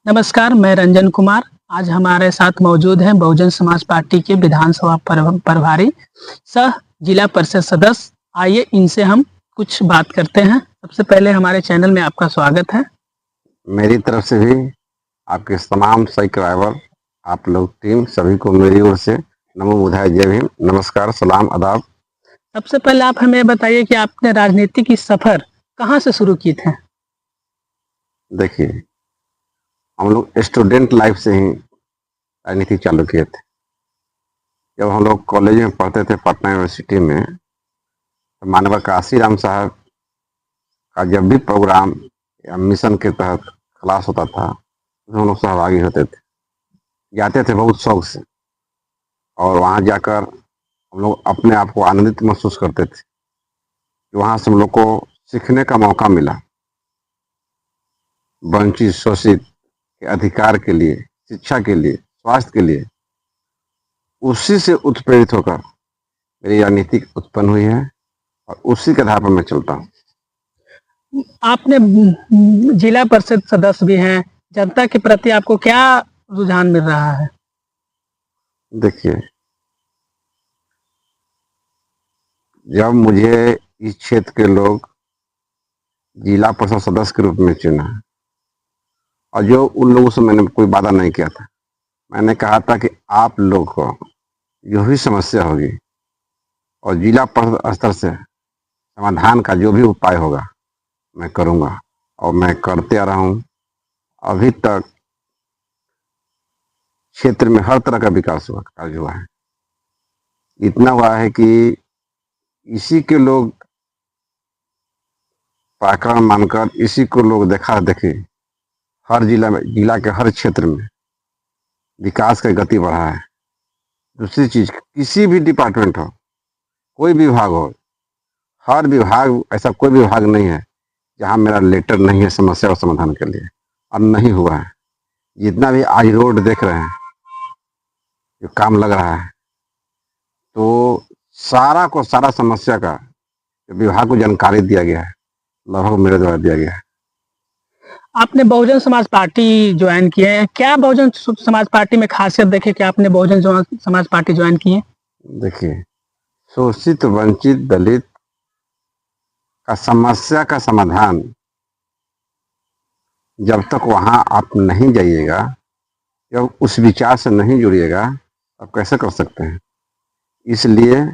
नमस्कार, मैं रंजन कुमार। आज हमारे साथ मौजूद हैं बहुजन समाज पार्टी के विधानसभा प्रभारी सह जिला परिषद सदस्य। आइए इनसे हम कुछ बात करते हैं। सबसे पहले हमारे चैनल में आपका स्वागत है। मेरी तरफ से भी आपके तमाम सब्सक्राइबर, आप लोग टीम सभी को मेरी ओर से नमो बुधाय, जय भीम, नमस्कार, सलाम, आदाब। सबसे पहले आप हमें बताइए कि आपने राजनीति की सफर कहाँ से शुरू की थे? देखिए, हम लोग स्टूडेंट लाइफ से ही राजनीति चालू किए थे। जब हम लोग कॉलेज में पढ़ते थे पटना यूनिवर्सिटी में, तो माननीय काशीराम साहब का जब भी प्रोग्राम या मिशन के तहत क्लास होता था, उसमें हम लोग सहभागी होते थे, जाते थे बहुत शौक से। और वहाँ जाकर हम लोग अपने आप को आनंदित महसूस करते थे कि वहाँ से हम लोग को सीखने का मौका मिला। वंचित शोषित के अधिकार के लिए, शिक्षा के लिए, स्वास्थ्य के लिए, उसी से उत्प्रेरित होकर मेरी राजनीति उत्पन्न हुई है और उसी के आधार पर मैं चलता हूँ। आपने जिला परिषद सदस्य भी हैं। जनता के प्रति आपको क्या रुझान मिल रहा है? देखिए, जब मुझे इस क्षेत्र के लोग जिला परिषद सदस्य के रूप में चुना, और जो उन लोगों से मैंने कोई वादा नहीं किया था, मैंने कहा था कि आप लोग को जो भी समस्या होगी और जिला परिषद स्तर से समाधान का जो भी उपाय होगा मैं करूँगा, और मैं करते आ रहा हूँ। अभी तक क्षेत्र में हर तरह का विकास हुआ, कार्य हुआ है। इतना हुआ है कि इसी के लोग पराक्रम मानकर, इसी को लोग देखा देखी हर जिला के हर क्षेत्र में विकास की गति बढ़ा है। दूसरी चीज, किसी भी डिपार्टमेंट हो, कोई भी विभाग हो, हर विभाग, ऐसा कोई विभाग नहीं है जहां मेरा लेटर नहीं है समस्या और समाधान के लिए, और नहीं हुआ है। जितना भी आज रोड देख रहे हैं, जो काम लग रहा है, तो सारा को सारा समस्या का विभाग को जानकारी दिया गया है, लगभग मेरे द्वारा दिया गया है। आपने बहुजन समाज पार्टी ज्वाइन किए हैं। क्या बहुजन समाज पार्टी में खासियत देखे कि आपने बहुजन समाज पार्टी ज्वाइन की है? देखिए, शोषित वंचित दलित का समस्या का समाधान जब तक वहां आप नहीं जाइएगा, जब उस विचार से नहीं जुड़िएगा, आप कैसे कर सकते हैं? इसलिए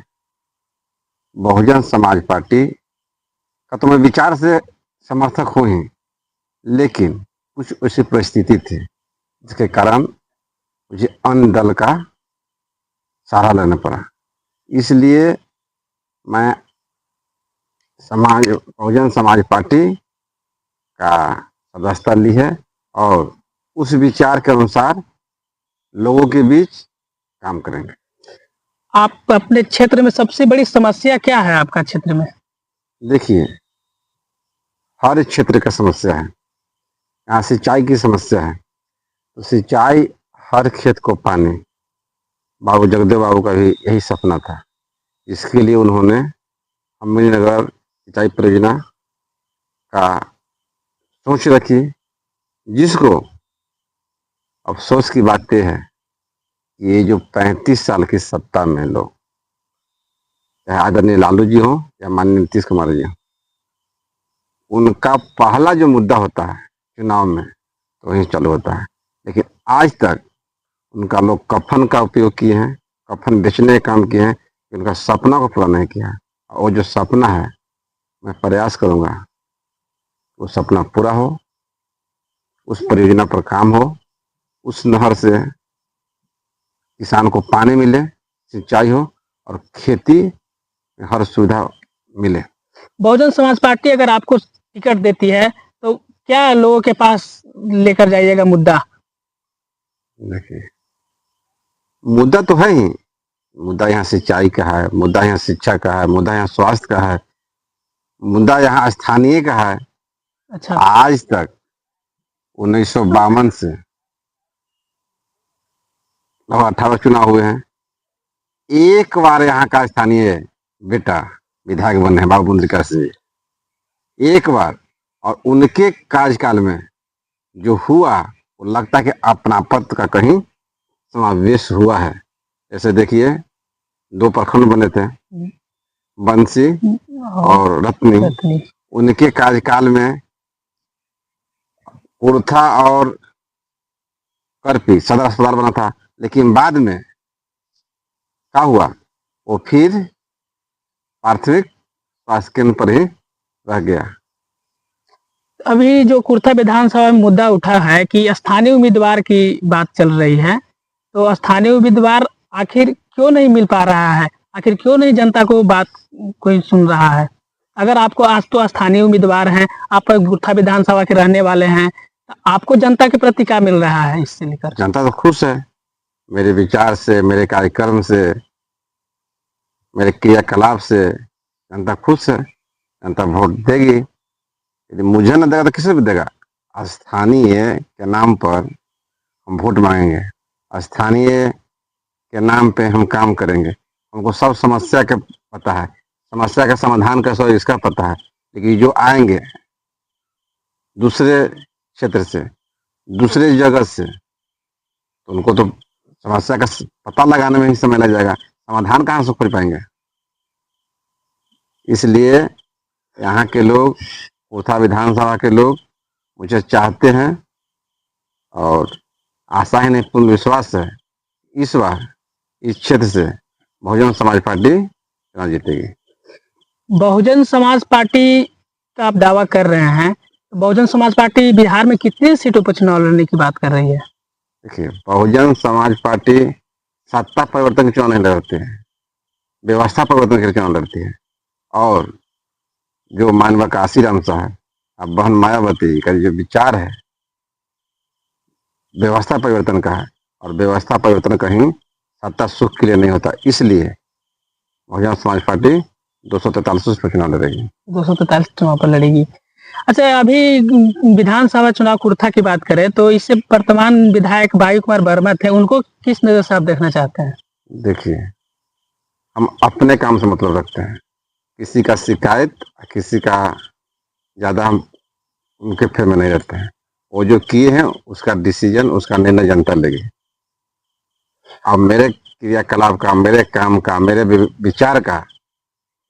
बहुजन समाज पार्टी का तो मैं विचार से समर्थक हूँ ही, लेकिन कुछ ऐसी परिस्थिति थी जिसके कारण मुझे अन्य दल का सहारा लेना पड़ा। इसलिए मैं बहुजन समाज पार्टी का सदस्यता ली है, और उस विचार के अनुसार लोगों के बीच काम करेंगे। आप अपने क्षेत्र में सबसे बड़ी समस्या क्या है आपका क्षेत्र में? देखिए, हर क्षेत्र का समस्या है। यहाँ सिंचाई की समस्या है, तो सिंचाई हर खेत को पानी, बाबू जगदेव बाबू का भी यही सपना था। इसके लिए उन्होंने अम्बेडकर सिंचाई परियोजना का सोच रखी, जिसको अफसोस की बात यह है, ये जो 35 साल की सत्ता में लोग, चाहे आदरणीय लालू जी हो या माननीय नीतीश कुमार जी हो, उनका पहला जो मुद्दा होता है चुनाव में, तो वही चालू होता है। लेकिन आज तक उनका लोग कफन का उपयोग किए हैं, कफन बेचने का काम किए हैं, उनका सपना को पूरा नहीं किया। और वो जो सपना है, मैं प्रयास करूंगा वो सपना पूरा हो, उस परियोजना पर काम हो, उस नहर से किसान को पानी मिले, सिंचाई हो, और खेती में हर सुविधा मिले। बहुजन समाज पार्टी अगर आपको टिकट देती है तो क्या लोगों के पास लेकर जाइएगा मुद्दा? देखिए, मुद्दा तो है ही। मुद्दा यहाँ सिंचाई का है, मुद्दा यहाँ शिक्षा का है, मुद्दा यहाँ स्वास्थ्य का है, मुद्दा यहाँ स्थानीय का है। अच्छा, आज तक 1952 से 18 चुनाव हुए हैं, एक बार यहाँ का स्थानीय बेटा विधायक बने हैं, बाबू मुद्रिका सिंह, एक बार। और उनके कार्यकाल में जो हुआ, वो लगता है कि अपनापत का कहीं समावेश हुआ है। जैसे देखिए 2 प्रखंड बने थे, बंसी और रत्नी। रत्नी। उनके कार्यकाल में कुर्था और करपी सदर अस्पताल बना था, लेकिन बाद में क्या हुआ, वो फिर प्राथमिक स्वास्थ्य केंद्र पर ही रह गया। अभी जो कुर्था विधानसभा में मुद्दा उठा है कि स्थानीय उम्मीदवार की बात चल रही है, तो स्थानीय उम्मीदवार आखिर क्यों नहीं मिल पा रहा है? आखिर क्यों नहीं जनता को बात कोई सुन रहा है? अगर आपको आज तो स्थानीय उम्मीदवार हैं, आप कुर्था विधानसभा के रहने वाले हैं, तो आपको जनता के प्रति क्या मिल रहा है इससे लेकर? जनता तो खुश है, मेरे विचार से, मेरे कार्यक्रम से, मेरे क्रियाकलाप से जनता खुश है। जनता वोट देगी। यदि मुझे न देगा तो किसे भी देगा? स्थानीय के नाम पर हम वोट मांगेंगे, स्थानीय के नाम पे हम काम करेंगे। हमको सब समस्या का पता है, समस्या का समाधान कैसा हो इसका पता है। लेकिन जो आएंगे दूसरे क्षेत्र से, दूसरे जगह से, तो उनको तो समस्या का पता लगाने में ही समय लग जाएगा, समाधान कहाँ से खोज पाएंगे? इसलिए यहाँ के लोग, कुर्था विधानसभा के लोग मुझे चाहते हैं और आशा ही नहीं पूर्ण विश्वास है इस बार इस क्षेत्र से बहुजन समाज पार्टी चुनाव जीतेगी। बहुजन समाज पार्टी का आप दावा कर रहे हैं, तो बहुजन समाज पार्टी बिहार में कितनी सीटों पर चुनाव लड़ने की बात कर रही है? देखिए, बहुजन समाज पार्टी सत्ता परिवर्तन के चुनाव नहीं लड़ती है, व्यवस्था परिवर्तन के चुनाव लड़ती है। और जो मानव काशीराम साहब, अब बहन मायावती का जो विचार है व्यवस्था परिवर्तन का है, और व्यवस्था परिवर्तन कहीं सत्ता सुख के लिए नहीं होता। इसलिए बहुजन समाज पार्टी 243 पर चुनाव लड़ेगी। 243 चुनाव पर लड़ेगी। अच्छा, अभी विधानसभा चुनाव कुर्था की बात करें तो इससे वर्तमान विधायक वायु कुमार वर्मा थे, उनको किस नजर से आप देखना चाहते हैं? देखिए, हम अपने काम से मतलब रखते हैं, किसी का शिकायत, किसी का ज्यादा हम उनके फेर में नहीं रहते हैं। वो जो किए हैं उसका डिसीजन, उसका निर्णय जनता लेगी। अब मेरे क्रियाकलाप का, मेरे काम का, मेरे विचार का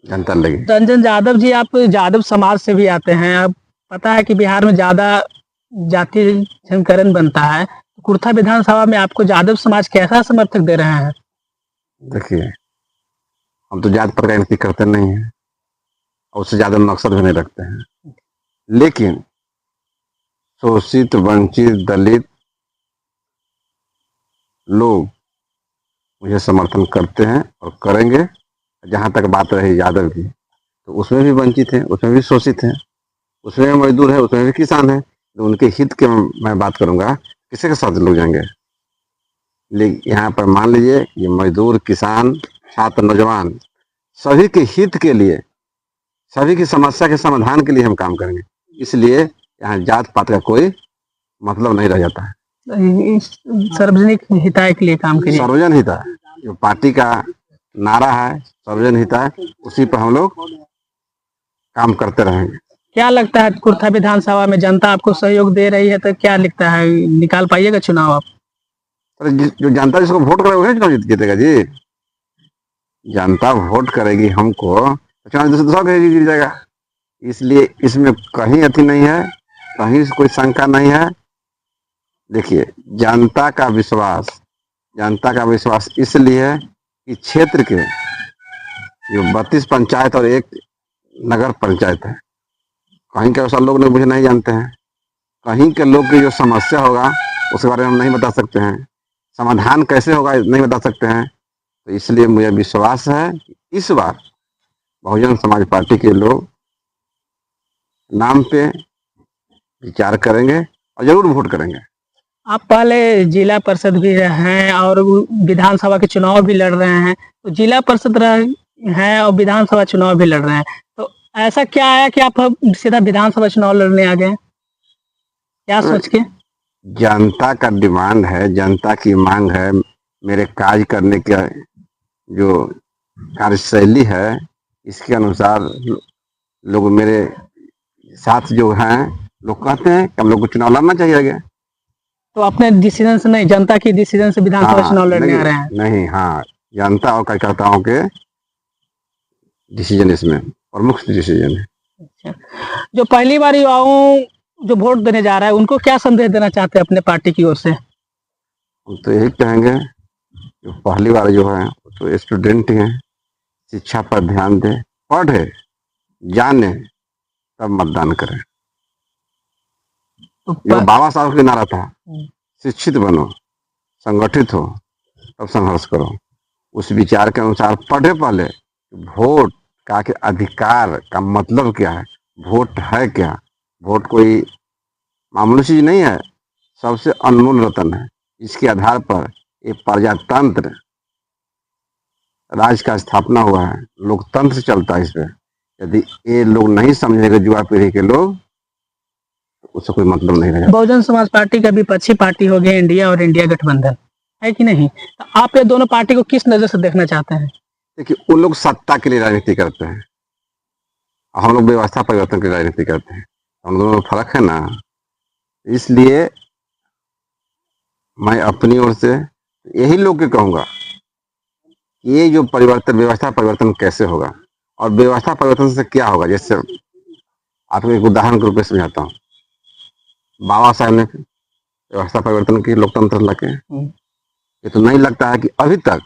जनता लेगी। रंजन यादव जी, आप यादव समाज से भी आते हैं, अब पता है कि बिहार में ज्यादा जाति जनकरण बनता है, कुर्था विधानसभा में आपको यादव समाज कैसा समर्थक दे रहे हैं? देखिए, हम तो जात पर राजनीति करते नहीं है और उससे ज्यादा मकसद भी नहीं रखते हैं, लेकिन शोषित, वंचित, दलित लोग मुझे समर्थन करते हैं और करेंगे। जहां तक बात रही यादव की, तो उसमें भी वंचित है, उसमें भी शोषित है, उसमें भी मजदूर है, उसमें भी किसान है। तो उनके हित के मैं बात करूंगा, किसी के साथ लोग जाएंगे? लेकिन यहाँ पर मान लीजिए ये मजदूर, किसान, छात्र, नौजवान, सभी के हित के लिए, सभी की समस्या के समाधान के लिए हम काम करेंगे। इसलिए यहाँ जात पात का कोई मतलब नहीं रह जाता है। सार्वजनिक हिताय के लिए काम कीजिए। सर्वजन हिताय जो पार्टी का नारा है, सर्वजन हिताय, उसी पर हम लोग काम करते रहेंगे। क्या लगता है कुर्था विधानसभा में जनता आपको सहयोग दे रही है, तो क्या लिखता है, निकाल पाइएगा चुनाव आप? अरे जो जनता जिसको वोट करेगा वही चुनाव जीतेगा जी। जनता वोट करेगी हमको तो चुनाव दूसरा गिर जाएगा। इसलिए इसमें कहीं अति नहीं है, कहीं कोई शंका नहीं है। देखिए, जनता का विश्वास इसलिए है कि क्षेत्र के जो 32 पंचायत और 1 नगर पंचायत है, कहीं के ऐसा लोग मुझे नहीं जानते हैं। कहीं के लोग की जो समस्या होगा उसके बारे में हम नहीं बता सकते हैं, समाधान कैसे होगा नहीं बता सकते हैं। तो इसलिए मुझे विश्वास है कि इस बार बहुजन समाज पार्टी के लोग नाम पे विचार करेंगे और जरूर वोट करेंगे। आप पहले जिला परिषद भी हैं और विधानसभा के चुनाव भी लड़ रहे हैं, तो जिला परिषद हैं और विधानसभा चुनाव भी लड़ रहे हैं, तो ऐसा क्या आया कि आप सीधा विधानसभा चुनाव लड़ने आ गए? क्या सोच के? जनता का डिमांड है, जनता की मांग है, मेरे कार्य करने का जो कार्यशैली है इसके अनुसार लोग मेरे साथ जो हैं, लोग कहते हैं कि हम लोग को चुनाव लड़ना चाहिए आगे। तो अपने डिसीजन से नहीं, जनता की डिसीजन से विधानसभा चुनाव लड़ने आ रहे हैं? नहीं, हाँ, जनता और कार्यकर्ताओं के डिसीजन इसमें प्रमुख डिसीजन है। अच्छा, जो पहली बार युवाओं जो वोट देने जा रहा है उनको क्या संदेश देना चाहते हैं अपने पार्टी की ओर से? हम तो यही कहेंगे कि पहली बार जो है तो स्टूडेंट हैं, शिक्षा पर ध्यान दें, पढ़े जाने तब मतदान करें। तो जो बाबा साहब का नारा था, शिक्षित बनो, संगठित हो, तब संघर्ष करो, उस विचार के अनुसार पढ़े पहले। वोट का के अधिकार का मतलब क्या है, वोट है क्या? वोट कोई मामूली चीज नहीं है, सबसे अनमोल रतन है। इसके आधार पर एक प्रजातंत्र राज का स्थापना हुआ है, लोकतंत्र चलता है इस पे। यदि ये लोग नहीं समझेंगे, युवा पीढ़ी के लोग, तो उससे कोई मतलब नहीं रहेगा। बहुजन समाज पार्टी का विपक्षी पार्टी हो गया इंडिया और इंडिया गठबंधन, है कि नहीं? तो आप ये दोनों पार्टी को किस नजर से देखना चाहते हैं? देखिए, उन लोग सत्ता के लिए राजनीति करते हैं, हम लोग व्यवस्था परिवर्तन की राजनीति करते हैं। हम दोनों में फर्क है ना। इसलिए मैं अपनी ओर से यही लोग के कहूंगा, ये जो परिवर्तन, व्यवस्था परिवर्तन कैसे होगा और व्यवस्था परिवर्तन से क्या होगा। जैसे आपको एक उदाहरण के रूप में समझाता हूँ। बाबा साहब ने व्यवस्था परिवर्तन की, लोकतंत्र लाके। ये तो नहीं लगता है कि अभी तक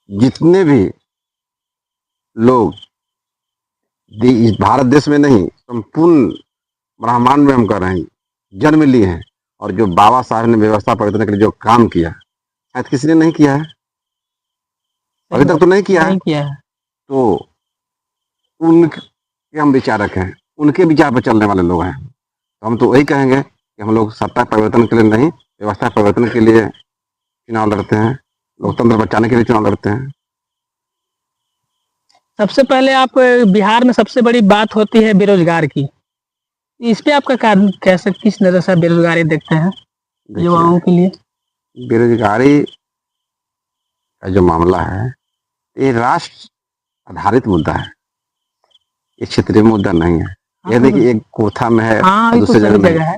जितने भी लोग इस भारत देश में नहीं, संपूर्ण ब्रह्मांड में हम कर रहे हैं, जन्म लिए हैं, और जो बाबा साहब ने व्यवस्था परिवर्तन के लिए जो काम किया, शायद किसी ने नहीं किया है, अभी तक तो नहीं किया है। तो उनके हम विचारक हैं, उनके विचार पर चलने वाले लोग हैं। तो हम तो वही कहेंगे कि हम लोग सत्ता परिवर्तन के लिए नहीं, व्यवस्था परिवर्तन के लिए चुनाव लड़ते हैं, लोकतंत्र बचाने के लिए चुनाव लड़ते हैं। सबसे पहले आप बिहार में सबसे बड़ी बात होती है बेरोजगार की, इस पे आपका कारण कैसे, किस नजर से बेरोजगारी देखते हैं युवाओं के लिए? बेरोजगारी का जो मामला है, ये राष्ट्र आधारित मुद्दा है, ये क्षेत्रीय मुद्दा नहीं है। यह देखिए, एक कोथा में है, दूसरी जगह है।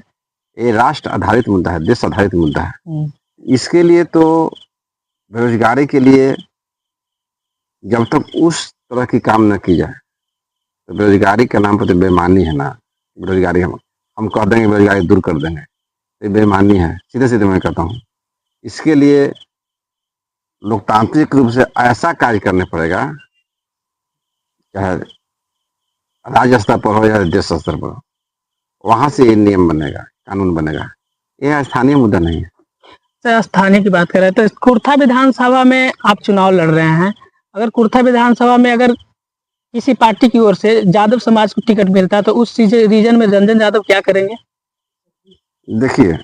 ये राष्ट्र आधारित मुद्दा है, देश आधारित मुद्दा है। इसके लिए तो बेरोजगारी के लिए जब तक उस तरह की काम न की जाए, तो बेरोजगारी के नाम पर तो बेईमानी है ना। बेरोजगारी हम कह देंगे बेरोजगारी दूर कर देंगे, ये बेईमानी है, सीधे सीधे मैं कहता हूँ। इसके लिए लोकतांत्रिक रूप से ऐसा कार्य करने पड़ेगा, चाहे राज्य स्तर पर हो या देश स्तर पर, वहां से ये नियम बनेगा, कानून बनेगा। यह स्थानीय मुद्दा नहीं है। तो स्थानीय की बात करें तो कुर्था विधानसभा में आप चुनाव लड़ रहे हैं। अगर कुर्था विधानसभा में अगर किसी पार्टी की ओर से यादव समाज को टिकट मिलता है तो उस रीजन में रंजन यादव क्या करेंगे? देखिए,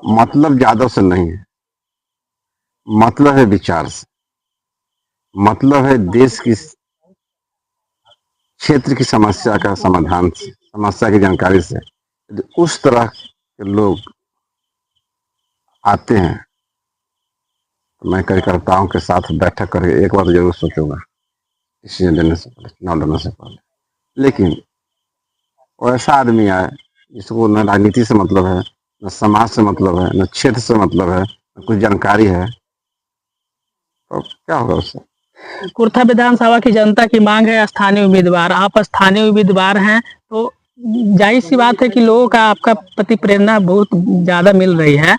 मतलब यादव से नहीं है, मतलब है विचार से, मतलब है देश की क्षेत्र की समस्या का समाधान से, समस्या की जानकारी से। उस तरह के लोग आते हैं तो मैं कार्यकर्ताओं के साथ बैठक करके एक बार तो जरूर सोचूंगा, डिसीजन लेने से पहले, चुनाव लड़ने से पहले। लेकिन वो ऐसा आदमी आए जिसको न राजनीति से मतलब है, न समाज से मतलब है, न क्षेत्र से मतलब है, न कुछ जानकारी है, तो क्या होगा उससे? कुर्था विधानसभा की जनता की मांग है स्थानीय उम्मीदवार। आप स्थानीय उम्मीदवार हैं तो जाहिर सी बात है कि लोगों का आपका प्रति प्रेरणा बहुत ज्यादा मिल रही है।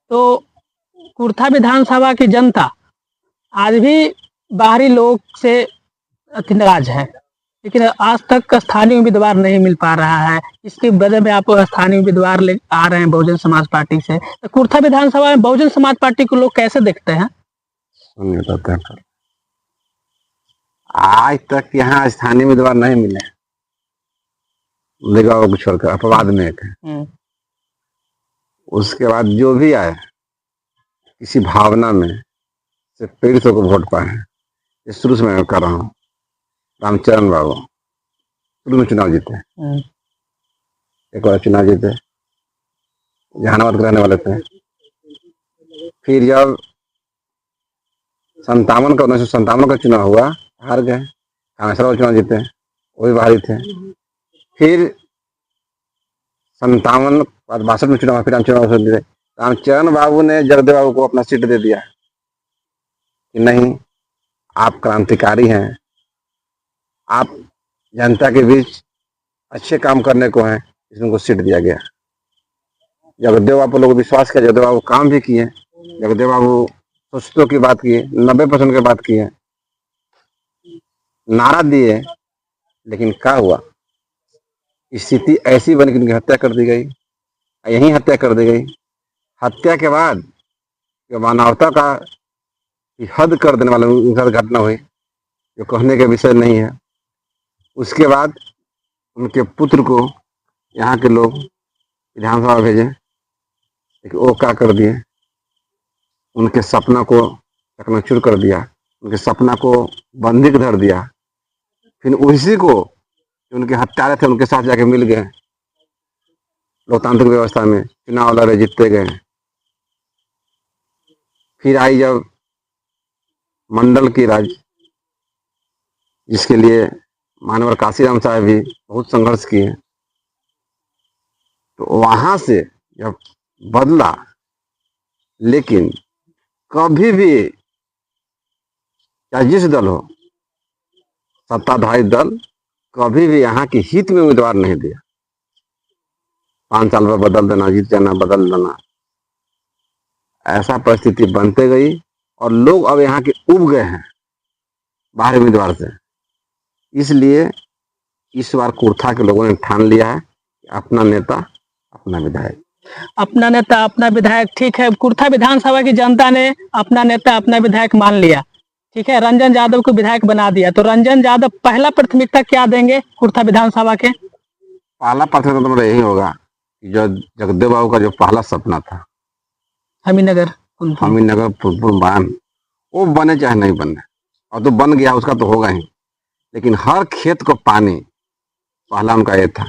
तो कुर्था विधानसभा की जनता आज भी बाहरी लोग से नाराज है, लेकिन आज तक स्थानीय उम्मीदवार नहीं मिल पा रहा है। इसकी वजह में आप स्थानीय उम्मीदवार ले आ रहे हैं बहुजन समाज पार्टी से। तो कुर्था विधानसभा में बहुजन समाज पार्टी को लोग कैसे देखते हैं? आज तक यहाँ स्थानीय उम्मीदवार नहीं मिले, निगाहों को छोड़कर अपवाद में एक है। उसके बाद जो भी आए किसी भावना में से पीड़ितों को वोट पाए। इस शुरू से मैं कर रहा हूँ, रामचरण बाबू शुरू में चुनाव जीते, एक बार चुनाव जीते, जहानाबाद के रहने वाले थे। फिर जब 1957 का चुनाव हुआ, हार गए। कामेश्वर चुनाव जीते, वो भी बाहरी थे। फिर 57 बाद 62 में चुनाव, फिर रामचरण बाबू ने, रामचरण बाबू ने जगदेव बाबू को अपना सीट दे दिया कि नहीं, आप क्रांतिकारी हैं, आप जनता के बीच अच्छे काम करने को हैं, इसमें उनको सीट दिया गया। जगदेव बाबू लोग विश्वास किया, जगदेव बाबू काम भी किए, जगदेव बाबू स्वच्छता की बात किए, 90% की बात किए, नारा दिए, लेकिन क्या हुआ, स्थिति ऐसी बनी कि उनकी हत्या कर दी गई, यही हत्या कर दी गई। हत्या के बाद जो मानवता का हद कर देने वाला उनके साथ घटना हुई, जो कहने के विषय नहीं है। उसके बाद उनके पुत्र को यहाँ के लोग विधानसभा भेजे, लेकिन वो क्या कर दिए, उनके सपना को चकनाचूर कर दिया, उनके सपना को बंदी के धर दिया। फिर उसी को उनके हत्यारे थे उनके साथ जाके मिल गए, लोकतांत्रिक व्यवस्था में चुनाव लड़े, जीतते गए। फिर आई जब मंडल की राज, जिसके लिए मानवर काशीराम साहब भी बहुत संघर्ष किए, तो वहां से जब बदला, लेकिन कभी भी चाहे जिस दल हो, सत्ताधारी दल कभी भी यहाँ के हित में उम्मीदवार नहीं दिया। 5 साल में बदल देना, जीत जाना, बदल देना, ऐसा परिस्थिति बनते गई और लोग अब यहाँ के उब गए हैं बाहरी उम्मीदवार से। इसलिए इस बार कुर्था के लोगों ने ठान लिया है कि अपना नेता अपना विधायक, अपना नेता अपना विधायक, ठीक है। कुर्था विधानसभा की जनता ने अपना नेता अपना विधायक मान लिया, ठीक है। रंजन यादव को विधायक बना दिया, तो रंजन यादव पहला प्राथमिकता क्या देंगे कुर्था विधानसभा के? पहला प्राथमिकता तो मेरा यही होगा कि जो जगदेव बाबू का जो पहला सपना था, हमीनगर पुनपुन बांध, वो बने चाहे नहीं बने, और तो बन गया उसका तो होगा ही, लेकिन हर खेत को पानी, पहला उनका ये था।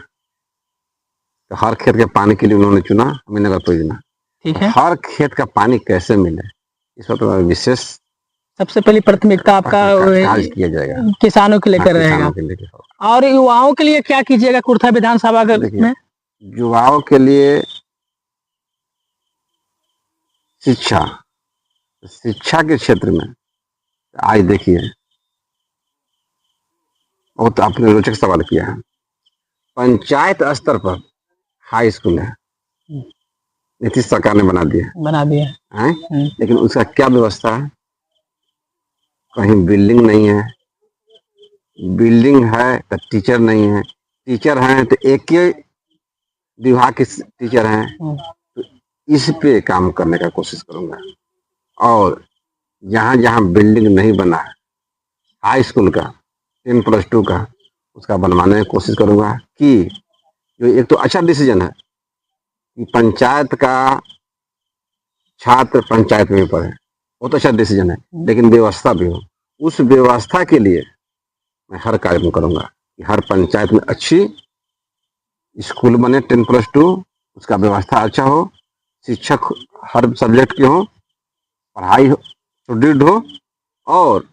तो हर खेत के पानी के लिए उन्होंने चुना हमीनगर परियोजना, ठीक है। हर खेत का पानी कैसे मिले, इस पर तो विशेष सबसे पहली प्राथमिकता आपका कार्य किया जाएगा, किसानों के लेकर रहेगा। और युवाओं के लिए क्या कीजिएगा कुर्था विधानसभा में? युवाओं के लिए शिक्षा के क्षेत्र में आज देखिए, बहुत आपने रोचक सवाल किया है। पंचायत स्तर पर हाई स्कूल है, नीतीश सरकार ने बना दिया है, लेकिन उसका क्या व्यवस्था है? कहीं बिल्डिंग नहीं है, बिल्डिंग है तो टीचर नहीं है, टीचर हैं तो एक ही विभाग के टीचर हैं। तो इस पे काम करने का कोशिश करूंगा, और जहां जहां बिल्डिंग नहीं बना है हाई स्कूल का 10+2 का, उसका बनवाने की कोशिश करूंगा। कि जो एक तो अच्छा डिसीजन है कि पंचायत का छात्र पंचायत में पढ़े, बहुत अच्छा डिसीजन है, लेकिन व्यवस्था भी हो। उस व्यवस्था के लिए मैं हर कार्यक्रम करूंगा कि हर पंचायत में अच्छी स्कूल बने 10+2, उसका व्यवस्था अच्छा हो, शिक्षक हर सब्जेक्ट के हो, पढ़ाई सुदृढ़ हो। और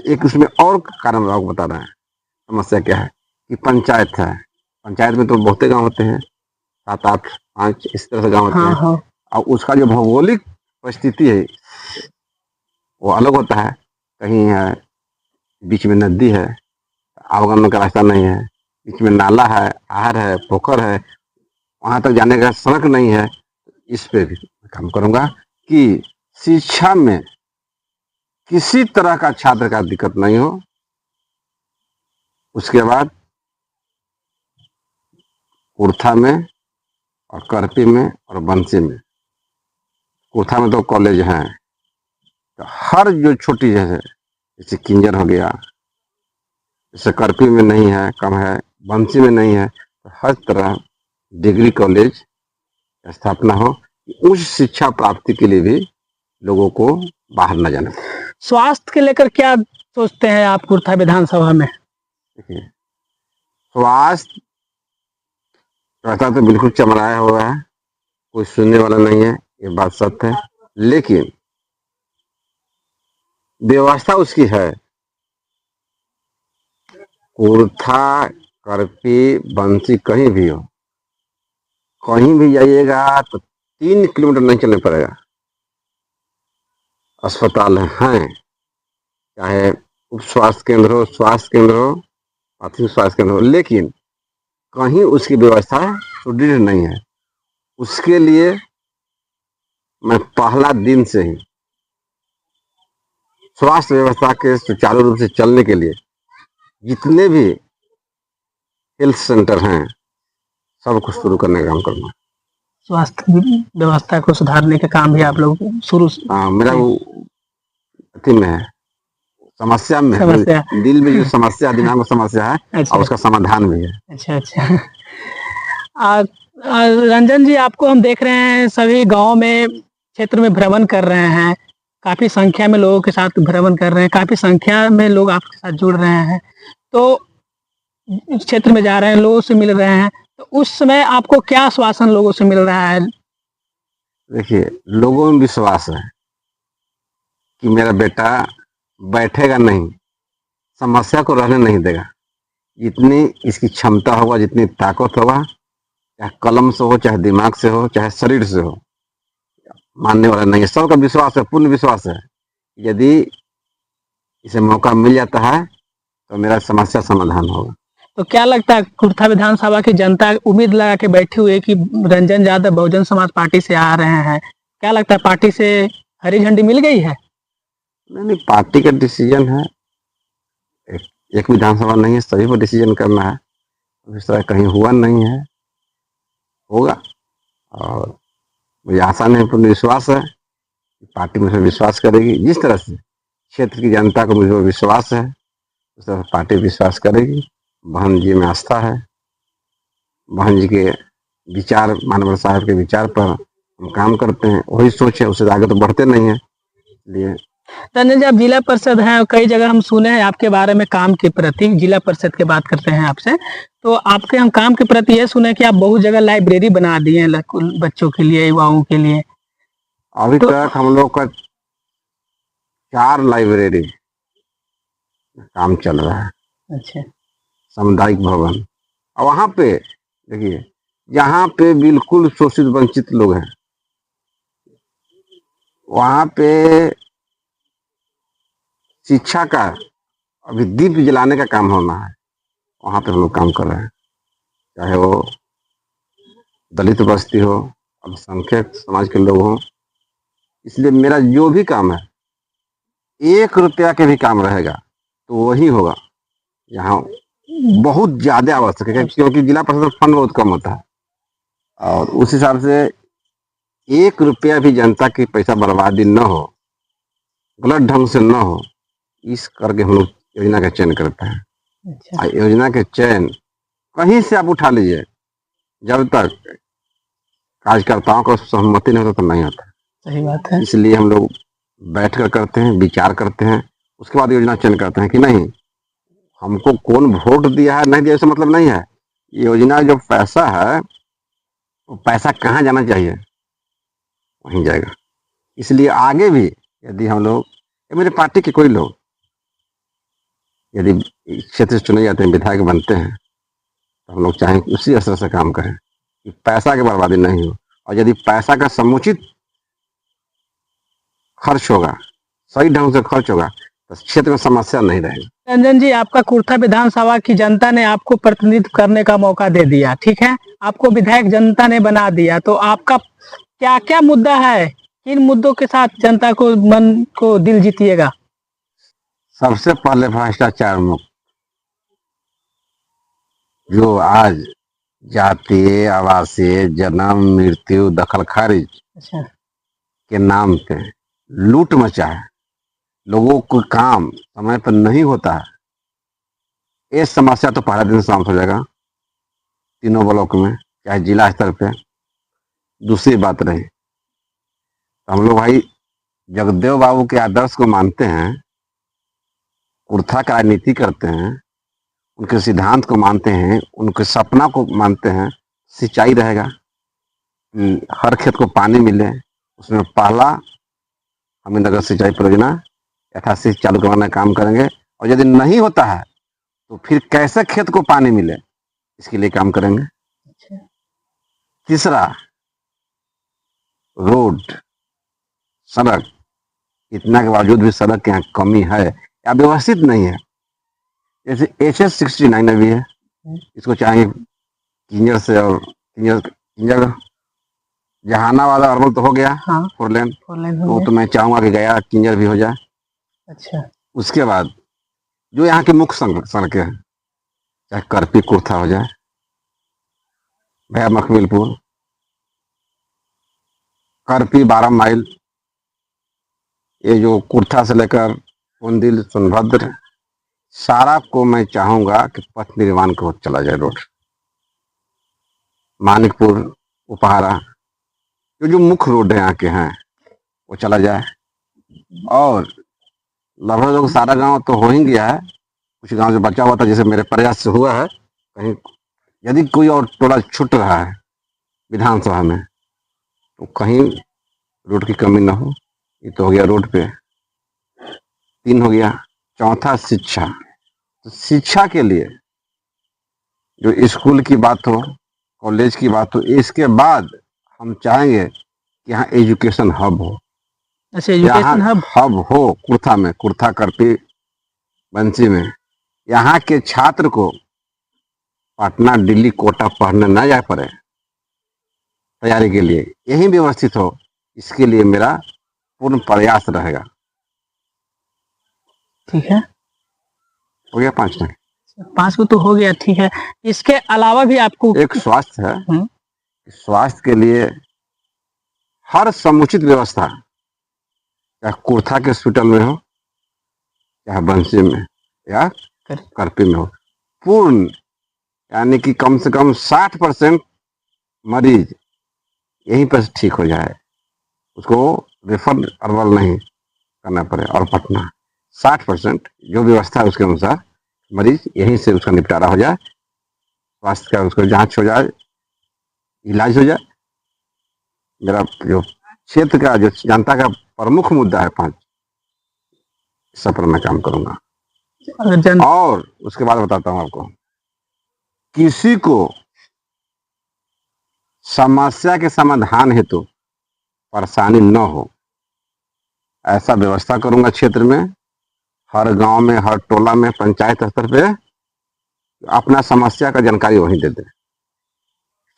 एक उसमें और कारण आपको बता रहे हैं, समस्या क्या है कि पंचायत है, पंचायत में तो बहुते गांव होते हैं, 7, 8, 5 इस तरह से गांव होते हैं। और उसका जो भौगोलिक परिस्थिति है वो अलग होता है, कहीं है बीच में नदी है, आवागमन का रास्ता नहीं है, बीच में नाला है, आहर है, पोखर है, वहां तक जाने का सड़क नहीं है। इस पे भी काम करूंगा कि शिक्षा में किसी तरह का छात्र का दिक्कत नहीं हो। उसके बाद कुर्था में और करपी में और बंसी में, कुर्था में तो कॉलेज हैं, तो हर जो छोटी जगह जैसे किंजर हो गया, जैसे करपी में नहीं है, कम है, बंसी में नहीं है, तो हर तरह डिग्री कॉलेज स्थापना हो, उच्च शिक्षा प्राप्ति के लिए भी लोगों को बाहर न जाना। स्वास्थ्य के लेकर क्या सोचते हैं आप कुर्था विधानसभा में? देखिए, स्वास्थ्य व्यवस्था तो बिल्कुल चमराया हुआ है, कोई सुनने वाला नहीं है, ये बात सत्य है, लेकिन व्यवस्था उसकी है। कुर्था, करपी, बंसी कहीं भी हो, कहीं भी जाइएगा तो 3 किलोमीटर नहीं चलना पड़ेगा, अस्पताल हैं, चाहे उप स्वास्थ्य केंद्र हो, स्वास्थ्य केंद्र हो, प्राथमिक स्वास्थ्य केंद्र हो, लेकिन कहीं उसकी व्यवस्था सुदृढ़ नहीं है। उसके लिए मैं पहला दिन से ही स्वास्थ्य व्यवस्था के सुचारू रूप से चलने के लिए जितने भी हेल्थ सेंटर हैं सबको शुरू करने का काम करना। स्वास्थ्य व्यवस्था को सुधारने का काम भी आप लोग शुरू हाँ, मेरा वो अथी में है, समस्या में है, समस्या। दिल में जो समस्या, दिमाग में समस्या है अच्छा और उसका समाधान भी है। अच्छा अच्छा। रंजन जी, आपको हम देख रहे हैं सभी गांव में क्षेत्र में भ्रमण कर रहे हैं, काफी संख्या में लोगों के साथ भ्रमण कर रहे हैं, काफी संख्या में लोग आपके साथ जुड़ रहे हैं, तो इस क्षेत्र में जा रहे हैं, लोगों से मिल रहे हैं, तो उस समय आपको क्या आश्वासन लोगों से मिल रहा है? देखिए, लोगों में विश्वास है कि मेरा बेटा बैठेगा नहीं, समस्या को रहने नहीं देगा। जितनी इसकी क्षमता होगा, जितनी ताकत होगा, चाहे कलम से हो, चाहे दिमाग से हो, चाहे शरीर से हो, मानने वाला नहीं है। सबका विश्वास है, पूर्ण विश्वास है। यदि इसे मौका मिल जाता है तो मेरा समस्या समाधान होगा। तो क्या लगता है, कुर्था विधानसभा की जनता उम्मीद लगा के बैठी हुई है कि रंजन यादव बहुजन समाज पार्टी से आ रहे हैं, क्या लगता है पार्टी से हरी झंडी मिल गई है? नहीं, पार्टी का डिसीजन है, एक विधानसभा नहीं है, सभी को डिसीजन करना है। इस तरह कहीं हुआ नहीं है, होगा। और मुझे आशा नहीं, पूर्ण विश्वास है, पार्टी मुझे विश्वास करेगी। जिस तरह से क्षेत्र की जनता को मुझे विश्वास है, उस तरह पार्टी विश्वास करेगी। बहन जी में आस्था है, बहन जी के विचार, मानवर साहब के विचार पर हम काम करते हैं, वही सोच है, उससे आगे तो बढ़ते नहीं है। इसलिए रंजन जी, आप जिला परिषद हैं, कई जगह हम सुने हैं आपके बारे में काम के प्रति, जिला परिषद की बात करते हैं आपसे, तो आपके हम काम के प्रति ये सुने कि आप बहुत जगह लाइब्रेरी बना दिए हैं बच्चों के लिए, युवाओं के लिए। अभी तक हम लोग का 4 लाइब्रेरी काम चल रहा है, अच्छा, सामुदायिक भवन। और वहाँ पे देखिए, जहाँ पे बिल्कुल शोषित वंचित लोग हैं, वहाँ पे शिक्षा का अभी दीप जलाने का काम होना है, वहाँ पे हम लोग काम कर रहे हैं। चाहे वो दलित बस्ती हो, अल्पसंख्यक समाज के लोग हों। इसलिए मेरा जो भी काम है, 1 रुपया के भी काम रहेगा तो वही होगा यहाँ बहुत ज्यादा आवश्यक है, क्योंकि जिला परिषद फंड बहुत कम होता है। और उस हिसाब से 1 रुपया भी जनता की पैसा बर्बादी न हो, गलत ढंग से न हो, इस करके हम लोग योजना का चयन करते हैं। अच्छा, योजना के चयन कहीं से आप उठा लीजिए, जब तक कार्यकर्ताओं को सहमति नहीं होता तो नहीं होता। सही बात है। इसलिए हम लोग बैठ कर करते हैं, विचार करते हैं, उसके बाद योजना चयन करते हैं कि नहीं, हमको कौन वोट दिया है नहीं दिया इससे मतलब नहीं है। योजना जो पैसा है, वो पैसा कहाँ जाना चाहिए वहीं जाएगा। इसलिए आगे भी यदि हम लोग, मेरे पार्टी के कोई लोग यदि क्षेत्र से चुने जाते हैं, विधायक बनते हैं, तो हम लोग चाहें कि उसी असर से काम करें कि पैसा की बर्बादी नहीं हो। और यदि पैसा का समुचित खर्च होगा, सही ढंग से खर्च होगा, तो क्षेत्र में समस्या नहीं रहेगी। रंजन जी, आपका कुर्था विधानसभा की जनता ने आपको प्रतिनिधित्व करने का मौका दे दिया, ठीक है, आपको विधायक जनता ने बना दिया, तो आपका क्या क्या मुद्दा है, किन मुद्दों के साथ जनता को मन को दिल जीतिएगा? सबसे पहले भ्रष्टाचार मुक्त, जो आज जातीय, आवासीय, जन्म, मृत्यु, दखल खारिज अच्छा, के नाम पे लूट मचा है, लोगों को काम समय पर नहीं होता है, ये समस्या तो पहला दिन समाप्त हो जाएगा तीनों ब्लॉक में, चाहे जिला स्तर पे। दूसरी बात रही, तो हम लोग भाई जगदेव बाबू के आदर्श को मानते हैं, कुर्था का राजनीति करते हैं, उनके सिद्धांत को मानते हैं, उनके सपना को मानते हैं। सिंचाई रहेगा कि हर खेत को पानी मिले, उसमें पहला हम नगर सिंचाई परियोजना यथाशीघ्र चालू करवाने का काम करेंगे। और यदि नहीं होता है तो फिर कैसे खेत को पानी मिले, इसके लिए काम करेंगे। तीसरा, रोड, सड़क, इतना के बावजूद भी सड़क की यहाँ कमी है या व्यवस्थित नहीं है। जैसे HS-69 अभी है, इसको चाहेंगे किंजर से, और किंजर जहानाबाद अरवल तो हो गया, हाँ 4 लेन, 4 लेन वो तो मैं चाहूंगा कि गया किंजर भी हो जाए। अच्छा। उसके बाद जो यहाँ की मुख्य सड़कें हैं, चाहे करपी कुर्था हो जाए, भैया मखबिलपुर, करपी 12 माइल, ये जो कुर्था से लेकर कुंदिल सोनभद्र, सारा को मैं चाहूंगा कि पथ निर्माण को चला जाए रोड। मानिकपुर, उपहारा, जो मुख्य रोड है यहाँ के हैं वो चला जाए। और लगभग लोग सारा गांव तो हो ही गया है, कुछ गांव जो बचा हुआ था, जैसे मेरे प्रयास से हुआ है, कहीं यदि कोई और टोला छूट रहा है विधानसभा में तो कहीं रोड की कमी ना हो। ये तो हो गया रोड पे, 3 हो गया। चौथा, शिक्षा। तो शिक्षा के लिए जो स्कूल की बात हो, कॉलेज की बात हो, इसके बाद हम चाहेंगे कि यहाँ एजुकेशन हब हो। अच्छा, एजुकेशन हब हो कुर्था में, कुर्था, करपी, बंसी में। यहाँ के छात्र को पटना, दिल्ली, कोटा पढ़ने न जा पड़े तैयारी के लिए, यही व्यवस्थित हो, इसके लिए मेरा पूर्ण प्रयास रहेगा। ठीक है, हो गया 5 में, 5 को तो हो गया। ठीक है, इसके अलावा भी आपको एक स्वास्थ्य है। स्वास्थ्य के लिए हर समुचित व्यवस्था, चाहे कुर्था के हॉस्पिटल में हो, चाहे बंसी में या करपी में हो, पूर्ण, यानी कि कम से कम 60% मरीज यहीं पर ठीक हो जाए, उसको रेफर अरवल नहीं करना पड़े। और पटना 60% जो व्यवस्था है उसके अनुसार मरीज यहीं से उसका निपटारा हो जाए, स्वास्थ्य का उसको जांच हो जाए, इलाज हो जाए। मेरा जो क्षेत्र का, जो जनता का प्रमुख मुद्दा है 5, सब पर मैं काम करूंगा। और उसके बाद बताता हूं आपको, किसी को समस्या के समाधान हेतु परेशानी न हो, ऐसा व्यवस्था करूंगा क्षेत्र में। हर गांव में, हर टोला में, पंचायत स्तर पे अपना समस्या का जानकारी वहीं दे दे।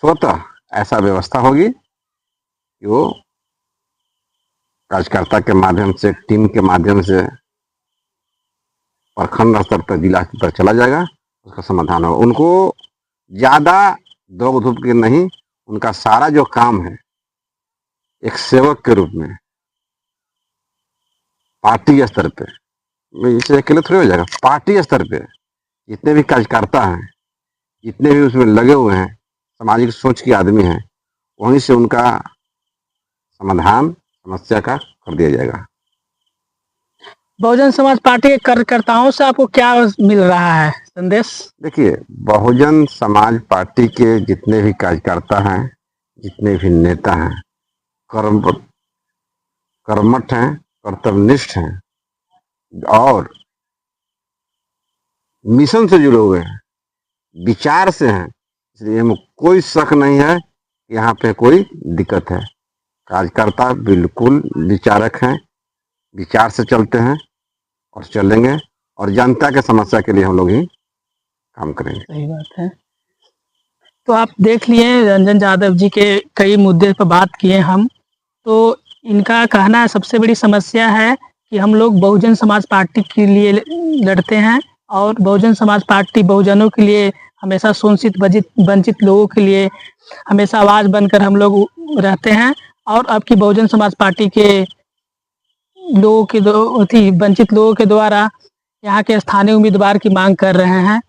स्वतः ऐसा व्यवस्था होगी कि वो कार्यकर्ता के माध्यम से, टीम के माध्यम से प्रखंड स्तर पर, जिला स्तर पर चला जाएगा, उसका समाधान होगा। उनको ज्यादा दौड़ धूप के नहीं, उनका सारा जो काम है एक सेवक के रूप में पार्टी स्तर पे, इसे अकेले थोड़ी हो जाएगा, पार्टी स्तर पे जितने भी कार्यकर्ता हैं, जितने भी उसमें लगे हुए हैं, सामाजिक सोच के आदमी हैं, वहीं से उनका समाधान समस्या का कर दिया जाएगा। बहुजन समाज पार्टी के कार्यकर्ताओं से आपको क्या मिल रहा है संदेश? देखिए, बहुजन समाज पार्टी के जितने भी कार्यकर्ता हैं, जितने भी नेता हैं, कर्मठ हैं, कर्तव्यनिष्ठ हैं और मिशन से जुड़े हुए हैं, विचार से हैं, इसलिए हमें कोई शक नहीं है कि यहाँ पे कोई दिक्कत है। कार्यकर्ता बिल्कुल विचारक हैं, विचार से चलते हैं और चलेंगे, और जनता के समस्या के लिए हम लोग ही काम करेंगे। सही बात है। तो आप देख लिए रंजन यादव जी के कई मुद्दे पर बात किए हम। तो इनका कहना है सबसे बड़ी समस्या है कि हम लोग बहुजन समाज पार्टी के लिए लड़ते हैं, और बहुजन समाज पार्टी बहुजनों के लिए हमेशा शोषित वंचित लोगों के लिए हमेशा आवाज़ बनकर हम लोग रहते हैं। और आपकी बहुजन समाज पार्टी के लोगों के वंचित लोगों के द्वारा यहाँ के स्थानीय उम्मीदवार की मांग कर रहे हैं।